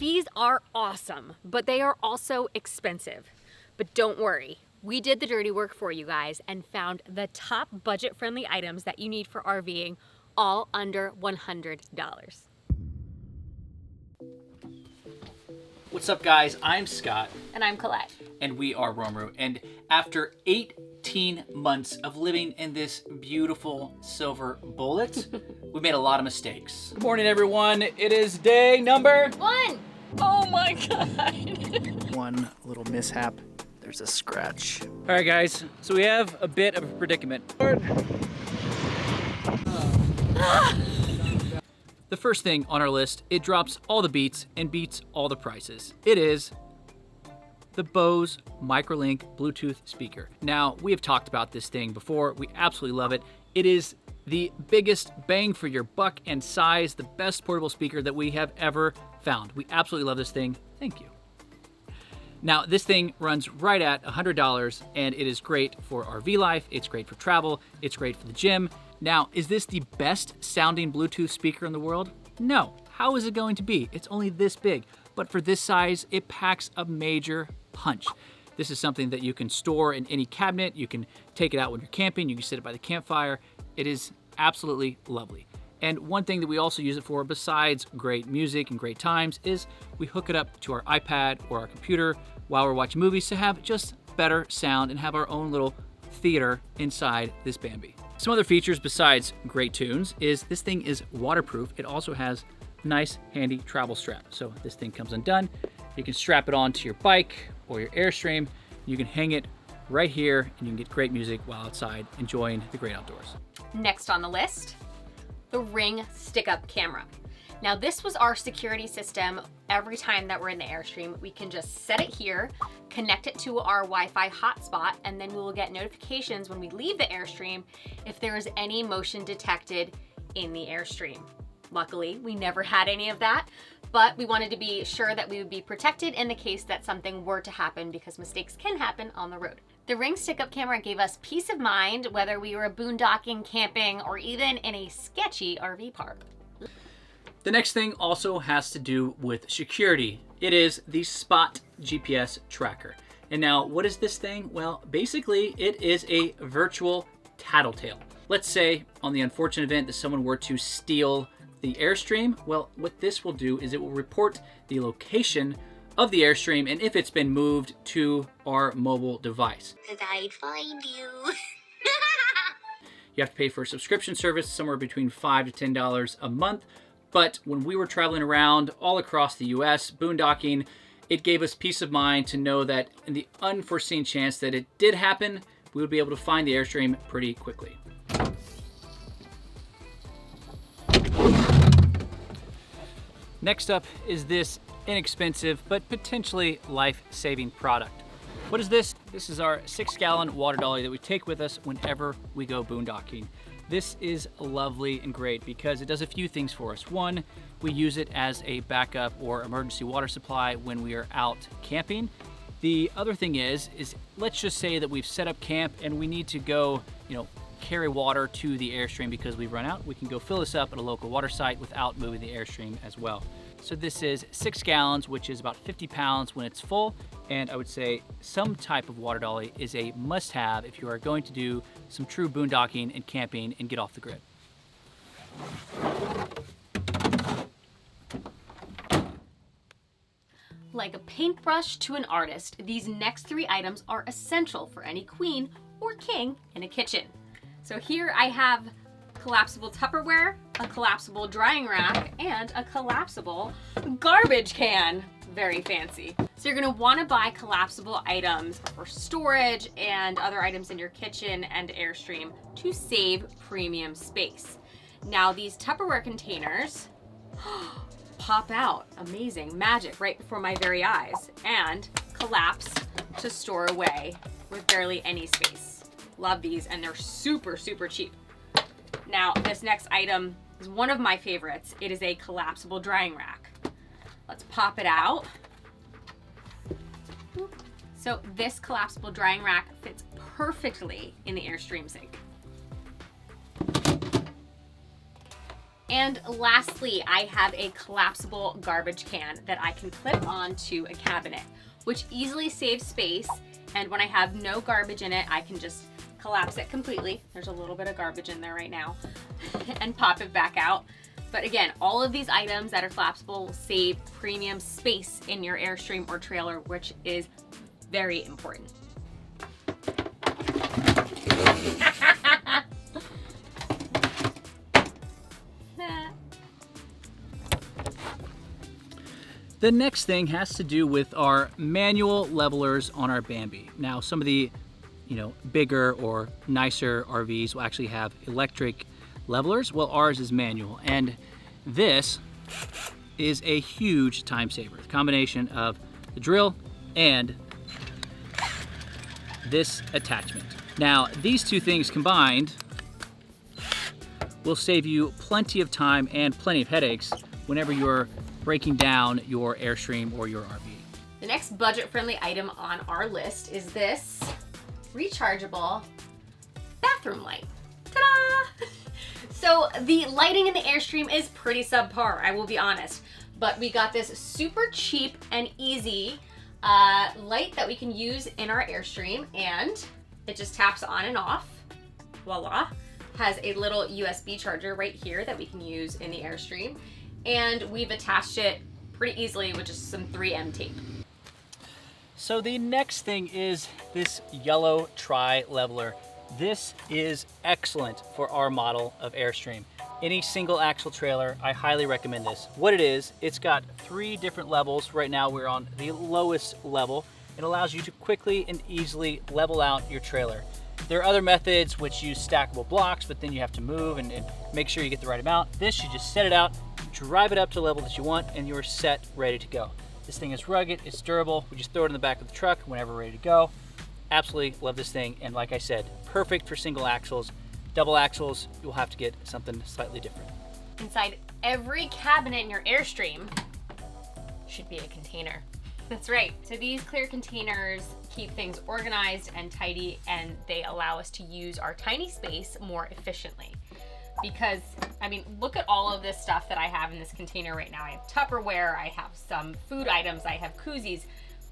RVs are awesome, but they are also expensive. But don't worry, we did the dirty work for you guys and found the top budget-friendly items that you need for RVing, all under $100. What's up, guys? I'm Scott. And I'm Colette. And we are Romru. And after 18 months of living in this beautiful silver bullet, we made a lot of mistakes. Good morning, everyone. It is day number 1. Oh my God. One little mishap. There's a scratch. All right, guys. So we have a bit of a predicament. The first thing on our list, it drops all the beats and beats all the prices. It is the Bose Microlink Bluetooth speaker. Now, we have talked about this thing before. We absolutely love it. It is the biggest bang for your buck and size, the best portable speaker that we have ever found. We absolutely love this thing. Thank you. Now, this thing runs right at $100, and it is great for RV life. It's great for travel. It's great for the gym. Now, is this the best sounding Bluetooth speaker in the world? No. How is it going to be? It's only this big, but for this size, it packs a major punch. This is something that you can store in any cabinet. You can take it out when you're camping. You can sit it by the campfire. It is absolutely lovely. And one thing that we also use it for, besides great music and great times, is we hook it up to our iPad or our computer while we're watching movies to have just better sound and have our own little theater inside this Bambi. Some other features besides great tunes is this thing is waterproof. It also has a nice handy travel strap. So this thing comes undone. You can strap it onto your bike or your Airstream. You can hang it right here and you can get great music while outside enjoying the great outdoors. Next on the list, the Ring stick-up camera. Now this was our security system. Every time that we're in the Airstream, we can just set it here, connect it to our Wi-Fi hotspot, and then we will get notifications when we leave the Airstream if there is any motion detected in the Airstream. Luckily, we never had any of that, but we wanted to be sure that we would be protected in the case that something were to happen, because mistakes can happen on the road. The Ring stick-up camera gave us peace of mind whether we were boondocking, camping, or even in a sketchy RV park. The next thing also has to do with security. It is the Spot GPS tracker. And now, what is this thing? Well, basically, it is a virtual tattletale. Let's say on the unfortunate event that someone were to steal the Airstream, well, what this will do is it will report the location of the Airstream and if it's been moved to our mobile device. 'Cause I'd find you. You have to pay for a subscription service somewhere between $5 to $10 a month. But when we were traveling around all across the US, boondocking, it gave us peace of mind to know that in the unforeseen chance that it did happen, we would be able to find the Airstream pretty quickly. Next up is this inexpensive but potentially life-saving product. What is this? This is our 6-gallon water dolly that we take with us whenever we go boondocking. This is lovely and great because it does a few things for us. One, we use it as a backup or emergency water supply when we are out camping. The other thing is let's just say that we've set up camp and we need to go, carry water to the Airstream because we've run out. We can go fill this up at a local water site without moving the Airstream as well. So this is 6 gallons, which is about 50 pounds when it's full. And I would say some type of water dolly is a must-have if you are going to do some true boondocking and camping and get off the grid. Like a paintbrush to an artist, these next 3 items are essential for any queen or king in a kitchen. So here I have collapsible Tupperware, a collapsible drying rack, and a collapsible garbage can. Very fancy. So you're gonna wanna buy collapsible items for storage and other items in your kitchen and Airstream to save premium space. Now these Tupperware containers pop out, amazing, magic, right before my very eyes, and collapse to store away with barely any space. Love these, and they're super, super cheap. Now, this next item is one of my favorites. It is a collapsible drying rack. Let's pop it out. So this collapsible drying rack fits perfectly in the Airstream sink. And lastly, I have a collapsible garbage can that I can clip onto a cabinet, which easily saves space. And when I have no garbage in it, I can just collapse it completely. There's a little bit of garbage in there right now and pop it back out. But again, all of these items that are collapsible will save premium space in your Airstream or trailer, which is very important. The next thing has to do with our manual levelers on our Bambi. Now, some of the, bigger or nicer RVs will actually have electric levelers, while ours is manual. And this is a huge time saver. The combination of the drill and this attachment. Now, these two things combined will save you plenty of time and plenty of headaches whenever you're breaking down your Airstream or your RV. The next budget-friendly item on our list is this rechargeable bathroom light. Ta-da! So the lighting in the Airstream is pretty subpar, I will be honest. But we got this super cheap and easy light that we can use in our Airstream, and it just taps on and off. Voila. Has a little USB charger right here that we can use in the Airstream. And we've attached it pretty easily with just some 3M tape. So the next thing is this yellow tri-leveler. This is excellent for our model of Airstream. Any single axle trailer, I highly recommend this. What it is, it's got 3 different levels. Right now we're on the lowest level. It allows you to quickly and easily level out your trailer. There are other methods which use stackable blocks, but then you have to move and make sure you get the right amount. This, you just set it out, drive it up to the level that you want, and you're set, ready to go. This thing is rugged, it's durable. We just throw it in the back of the truck whenever we're ready to go. Absolutely love this thing, and like I said, perfect for single axles. Double axles, you'll have to get something slightly different. Inside every cabinet in your Airstream should be a container. That's right. So these clear containers keep things organized and tidy, and they allow us to use our tiny space more efficiently. Because, look at all of this stuff that I have in this container right now. I have Tupperware, I have some food items, I have koozies,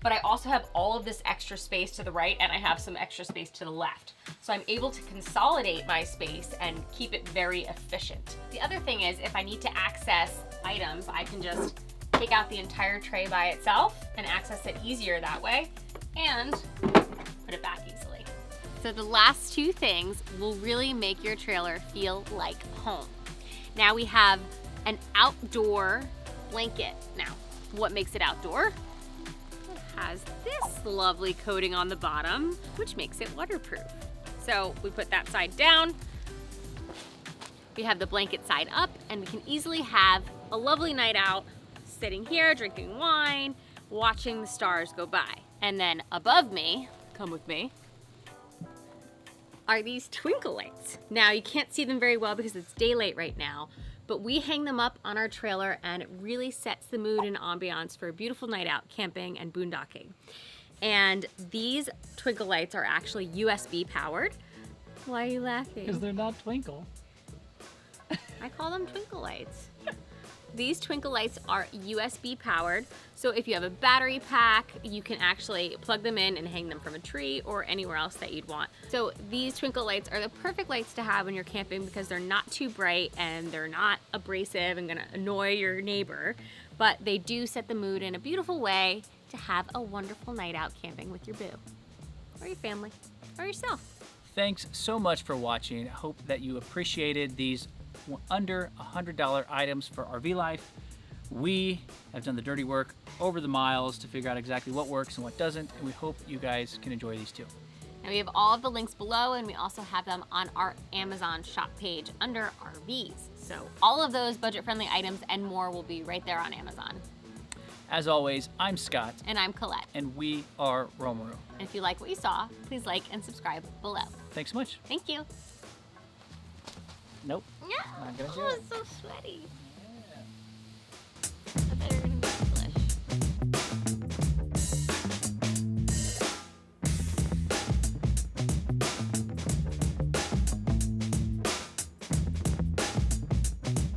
but I also have all of this extra space to the right, and I have some extra space to the left. So I'm able to consolidate my space and keep it very efficient. The other thing is, if I need to access items, I can just take out the entire tray by itself and access it easier that way, and put it back easily. So the last 2 things will really make your trailer feel like home. Now we have an outdoor blanket. Now, what makes it outdoor? It has this lovely coating on the bottom, which makes it waterproof. So we put that side down, we have the blanket side up, and we can easily have a lovely night out, sitting here, drinking wine, watching the stars go by. And then above me, come with me, are these twinkle lights. Now you can't see them very well because it's daylight right now, but we hang them up on our trailer and it really sets the mood and ambiance for a beautiful night out camping and boondocking. And these twinkle lights are actually USB powered. Why are you laughing? Because they're not twinkle. I call them twinkle lights. These twinkle lights are USB powered, so if you have a battery pack, you can actually plug them in and hang them from a tree or anywhere else that you'd want. So these twinkle lights are the perfect lights to have when you're camping because they're not too bright and they're not abrasive and gonna annoy your neighbor, but they do set the mood in a beautiful way to have a wonderful night out camping with your boo, or your family, or yourself. Thanks so much for watching. I hope that you appreciated these under $100 items for RV life. We have done the dirty work over the miles to figure out exactly what works and what doesn't, and we hope you guys can enjoy these too. And we have all of the links below, and we also have them on our Amazon shop page under RVs. So all of those budget-friendly items and more will be right there on Amazon. As always, I'm Scott. And I'm Colette. And we are Romero. And if you like what you saw, please like and subscribe below. Thanks so much. Thank you. Nope. Yeah. Not gonna do Oh, it. it's so sweaty.